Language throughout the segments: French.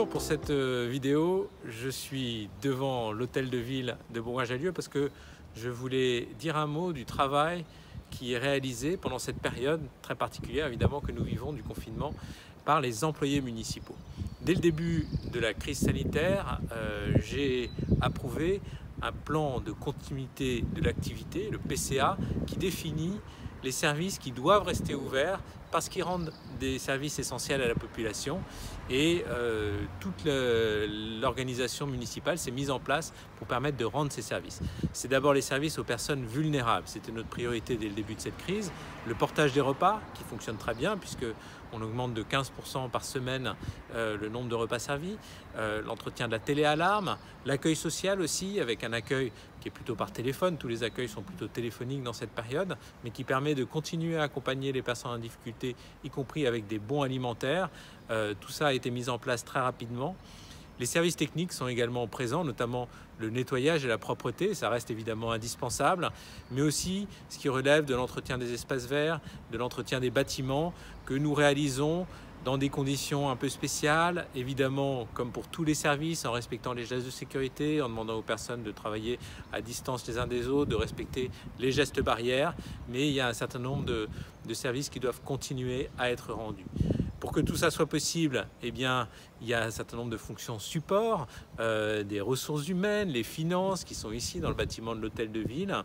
Bonjour, pour cette vidéo, je suis devant l'hôtel de ville de Bourgoin-Jallieu parce que je voulais dire un mot du travail qui est réalisé pendant cette période très particulière, évidemment, que nous vivons du confinement par les employés municipaux. Dès le début de la crise sanitaire, j'ai approuvé un plan de continuité de l'activité, le PCA, qui définit les services qui doivent rester ouverts parce qu'ils rendent des services essentiels à la population et toute l'organisation municipale s'est mise en place pour permettre de rendre ces services. C'est d'abord les services aux personnes vulnérables, c'était notre priorité dès le début de cette crise. Le portage des repas qui fonctionne très bien puisque on augmente de 15% par semaine le nombre de repas servis, l'entretien de la téléalarme, l'accueil social aussi avec un accueil qui est plutôt par téléphone, tous les accueils sont plutôt téléphoniques dans cette période, mais qui permet de continuer à accompagner les personnes en difficulté, y compris avec des bons alimentaires. Tout ça a été mis en place très rapidement. Les services techniques sont également présents, notamment le nettoyage et la propreté, ça reste évidemment indispensable, mais aussi ce qui relève de l'entretien des espaces verts, de l'entretien des bâtiments que nous réalisons dans des conditions un peu spéciales, évidemment comme pour tous les services, en respectant les gestes de sécurité, en demandant aux personnes de travailler à distance les uns des autres, de respecter les gestes barrières, mais il y a un certain nombre de services qui doivent continuer à être rendus. Pour que tout ça soit possible, eh bien, il y a un certain nombre de fonctions support, des ressources humaines, les finances qui sont ici dans le bâtiment de l'hôtel de ville.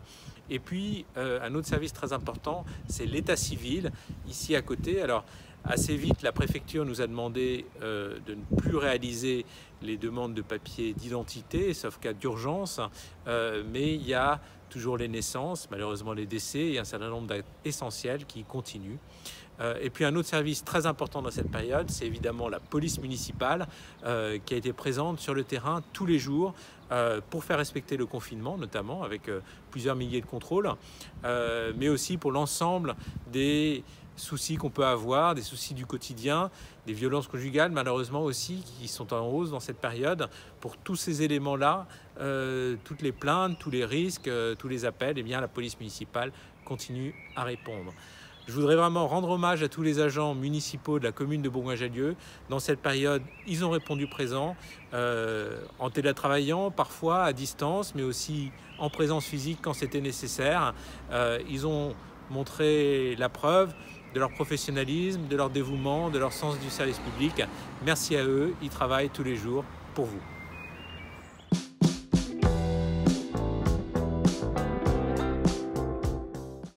Et puis, un autre service très important, c'est l'état civil, ici à côté. Alors, assez vite, la préfecture nous a demandé de ne plus réaliser les demandes de papier d'identité, sauf cas d'urgence, mais il y a toujours les naissances, malheureusement les décès et un certain nombre d'actes essentiels qui continuent. Et puis un autre service très important dans cette période, c'est évidemment la police municipale qui a été présente sur le terrain tous les jours pour faire respecter le confinement, notamment avec plusieurs milliers de contrôles, mais aussi pour l'ensemble des soucis qu'on peut avoir, des soucis du quotidien, des violences conjugales malheureusement aussi qui sont en hausse dans cette période. Pour tous ces éléments-là, toutes les plaintes, tous les risques, tous les appels, eh bien, la police municipale continue à répondre. Je voudrais vraiment rendre hommage à tous les agents municipaux de la commune de Bourgoin-Jallieu. Dans cette période, ils ont répondu présent, en télétravaillant, parfois à distance, mais aussi en présence physique quand c'était nécessaire. Ils ont montré la preuve de leur professionnalisme, de leur dévouement, de leur sens du service public. Merci à eux, ils travaillent tous les jours pour vous.